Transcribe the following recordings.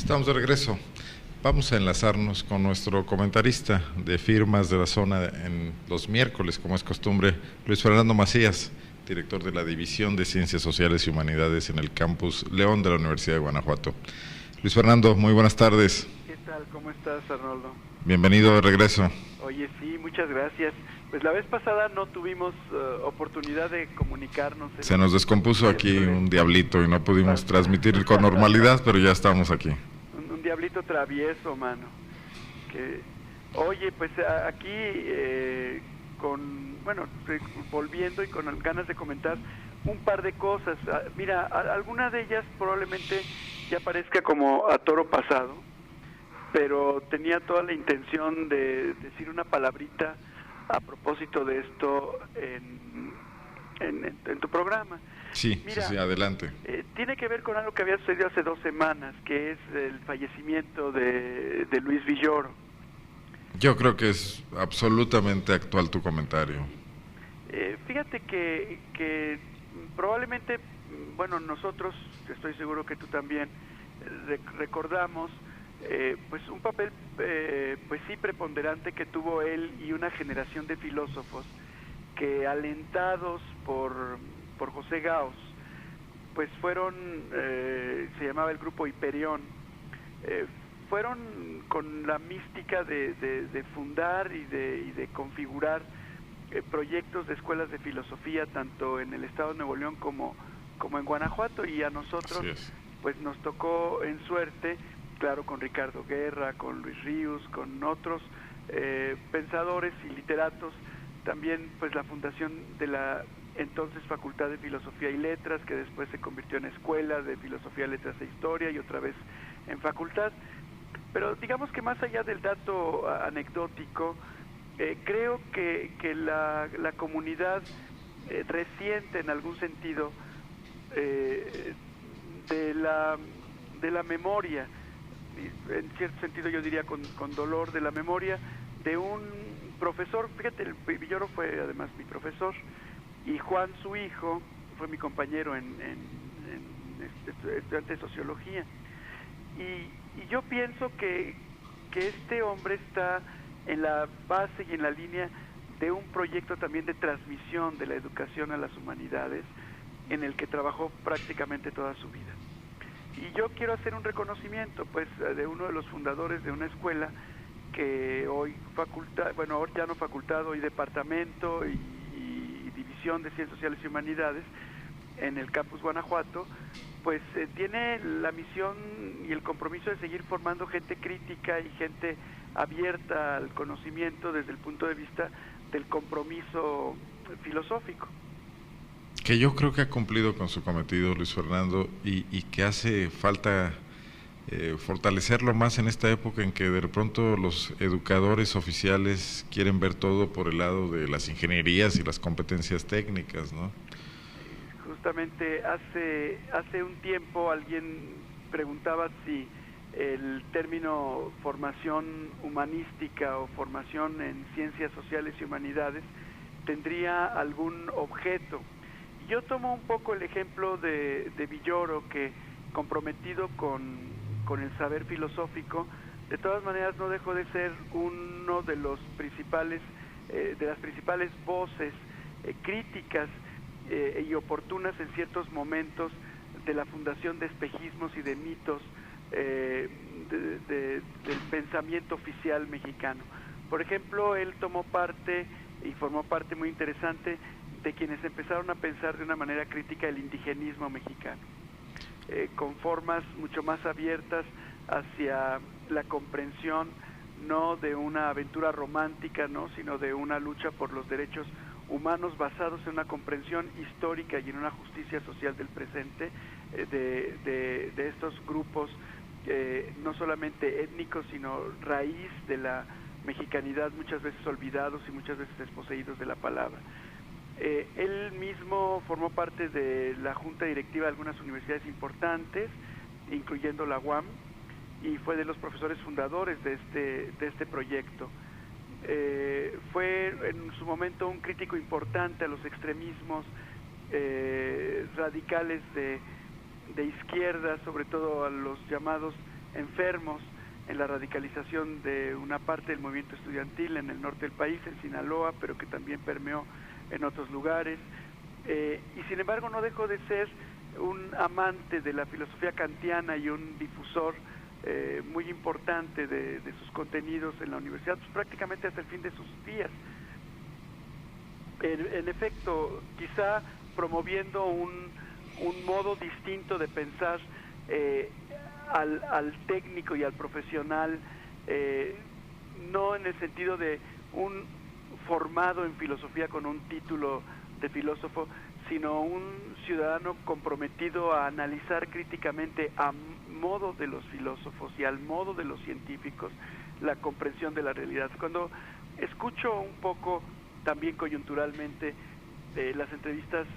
Estamos de regreso. Vamos a enlazarnos con nuestro comentarista de firmas de la zona en los miércoles, como es costumbre, Luis Fernando Macías, director de la División de Ciencias Sociales y Humanidades en el Campus León de la Universidad de Guanajuato. Luis Fernando, muy buenas tardes. ¿Qué tal? ¿Cómo estás, Arnoldo? Bienvenido de regreso. Oye, sí, muchas gracias. Pues la vez pasada no tuvimos oportunidad de comunicarnos. Se nos descompuso aquí un diablito y no pudimos transmitir con normalidad, pero ya estamos aquí. Un diablito travieso, mano. Oye, pues aquí volviendo y con ganas de comentar un par de cosas. Mira, alguna de ellas probablemente ya parezca como a toro pasado, pero tenía toda la intención de decir una palabrita a propósito de esto en tu programa. Sí, mira, sí, adelante. Tiene que ver con algo que había sucedido hace 2 semanas, que es el fallecimiento de Luis Villoro. Yo creo que es absolutamente actual tu comentario. Fíjate que probablemente, bueno, nosotros, estoy seguro que tú también, recordamos pues un papel pues sí preponderante que tuvo él y una generación de filósofos que, alentados por José Gauss, pues fueron, se llamaba el grupo Hiperión, fueron con la mística de fundar y de configurar proyectos de escuelas de filosofía tanto en el estado de Nuevo León como en Guanajuato, y a nosotros pues nos tocó en suerte, claro, con Ricardo Guerra, con Luis Ríos, con otros pensadores y literatos, también pues la fundación de la entonces Facultad de Filosofía y Letras, que después se convirtió en Escuela de Filosofía, Letras e Historia, y otra vez en facultad. Pero digamos que más allá del dato anecdótico, creo que la comunidad reciente en algún sentido de la memoria, en cierto sentido yo diría con dolor, de la memoria de un profesor. Fíjate, el Villoro fue además mi profesor, y Juan, su hijo, fue mi compañero en estudiante de sociología, y yo pienso que este hombre está en la base y en la línea de un proyecto también de transmisión de la educación a las humanidades, en el que trabajó prácticamente toda su vida. Y yo quiero hacer un reconocimiento, pues, de uno de los fundadores de una escuela que hoy facultad, bueno, ahora ya no facultad, hoy departamento y división de Ciencias Sociales y Humanidades en el Campus Guanajuato, pues tiene la misión y el compromiso de seguir formando gente crítica y gente abierta al conocimiento desde el punto de vista del compromiso filosófico. Que yo creo que ha cumplido con su cometido, Luis Fernando, y que hace falta fortalecerlo más en esta época en que de pronto los educadores oficiales quieren ver todo por el lado de las ingenierías y las competencias técnicas, ¿no? Justamente hace un tiempo alguien preguntaba si el término formación humanística o formación en ciencias sociales y humanidades tendría algún objeto. Yo tomo un poco el ejemplo de Villoro, que, comprometido con el saber filosófico, de todas maneras no dejó de ser uno de los principales de las principales voces críticas y oportunas en ciertos momentos de la fundación de espejismos y de mitos del pensamiento oficial mexicano. Por ejemplo, él tomó parte y formó parte muy interesante de quienes empezaron a pensar de una manera crítica el indigenismo mexicano, con formas mucho más abiertas hacia la comprensión no de una aventura romántica, no, sino de una lucha por los derechos humanos basados en una comprensión histórica y en una justicia social del presente, de estos grupos no solamente étnicos, sino raíz de la mexicanidad, muchas veces olvidados y muchas veces desposeídos de la palabra. Él mismo formó parte de la junta directiva de algunas universidades importantes, incluyendo la UAM, y fue de los profesores fundadores de este proyecto. Fue en su momento un crítico importante a los extremismos radicales de izquierda, sobre todo a los llamados enfermos en la radicalización de una parte del movimiento estudiantil en el norte del país, en Sinaloa, pero que también permeó en otros lugares. Y sin embargo no dejó de ser un amante de la filosofía kantiana y un difusor muy importante de sus contenidos en la universidad, pues prácticamente hasta el fin de sus días. En efecto, quizá promoviendo un modo distinto de pensar al técnico y al profesional, no en el sentido de un formado en filosofía con un título de filósofo, sino un ciudadano comprometido a analizar críticamente a modo de los filósofos y al modo de los científicos la comprensión de la realidad. Cuando escucho un poco también coyunturalmente las entrevistas,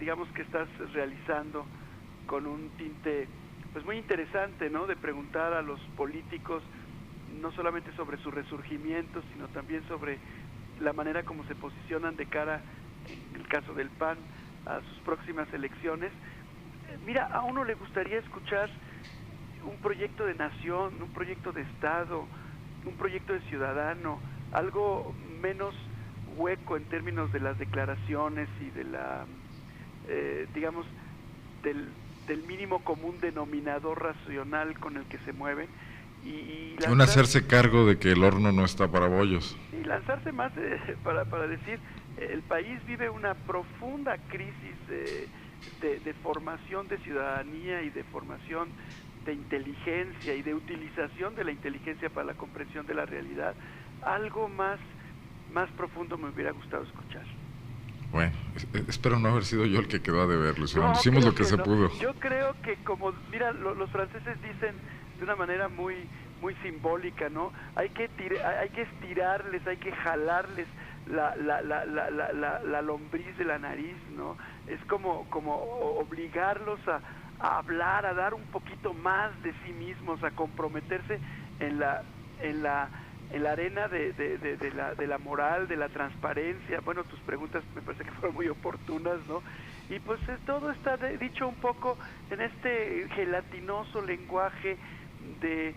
digamos que estás realizando con un tinte pues muy interesante, ¿no?, de preguntar a los políticos no solamente sobre su resurgimiento, sino también sobre la manera como se posicionan de cara, en el caso del PAN, a sus próximas elecciones. Mira, a uno le gustaría escuchar un proyecto de nación, un proyecto de Estado, un proyecto de ciudadano, algo menos hueco en términos de las declaraciones y de la, digamos, del mínimo común denominador racional con el que se mueven. Y un hacerse cargo de que el horno no está para bollos. Y lanzarse más para decir, el país vive una profunda crisis de formación de ciudadanía y de formación de inteligencia y de utilización de la inteligencia para la comprensión de la realidad. Algo más profundo me hubiera gustado escuchar. Bueno, espero no haber sido yo el que quedó a deber, Luis Fernando. Hicimos lo que se pudo. Yo creo que, como, mira, los franceses dicen de una manera muy simbólica, ¿no? Hay que estirarles, hay que jalarles la lombriz de la nariz, ¿no? Es como obligarlos a hablar, a dar un poquito más de sí mismos, a comprometerse en la arena de la moral, de la transparencia. Bueno, tus preguntas me parece que fueron muy oportunas, ¿no? Y pues todo está dicho un poco en este gelatinoso lenguaje de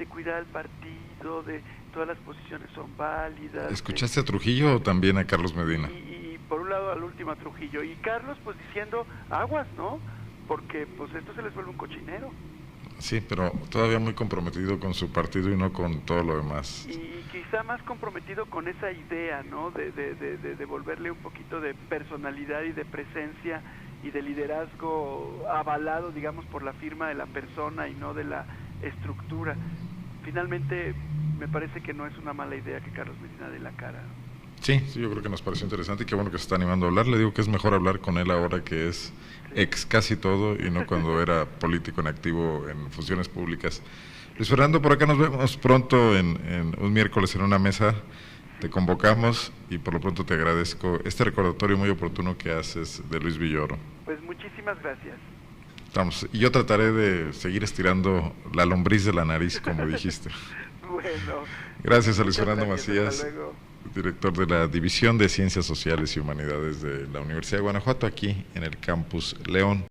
cuidar al partido, de todas las posiciones son válidas. ¿Escuchaste a Trujillo o también a Carlos Medina? Y por un lado al último a Trujillo, y Carlos pues diciendo aguas, ¿no? Porque pues esto se les vuelve un cochinero. Sí, pero todavía muy comprometido con su partido y no con todo lo demás. Y quizá más comprometido con esa idea, ¿no? De devolverle un poquito de personalidad y de presencia y de liderazgo avalado, digamos, por la firma de la persona y no de la estructura. Finalmente, me parece que no es una mala idea que Carlos Medina dé la cara. Sí, yo creo que nos pareció interesante y qué bueno que se está animando a hablar. Le digo que es mejor hablar con él ahora que es ex casi todo y no cuando era político en activo en funciones públicas. Luis Fernando, por acá nos vemos pronto en un miércoles en una mesa. Te convocamos y por lo pronto te agradezco este recordatorio muy oportuno que haces de Luis Villoro. Pues muchísimas gracias. Estamos, y yo trataré de seguir estirando la lombriz de la nariz, como dijiste. Bueno. Gracias a Luis Fernando Macías, hasta luego. Director de la División de Ciencias Sociales y Humanidades de la Universidad de Guanajuato, aquí en el Campus León.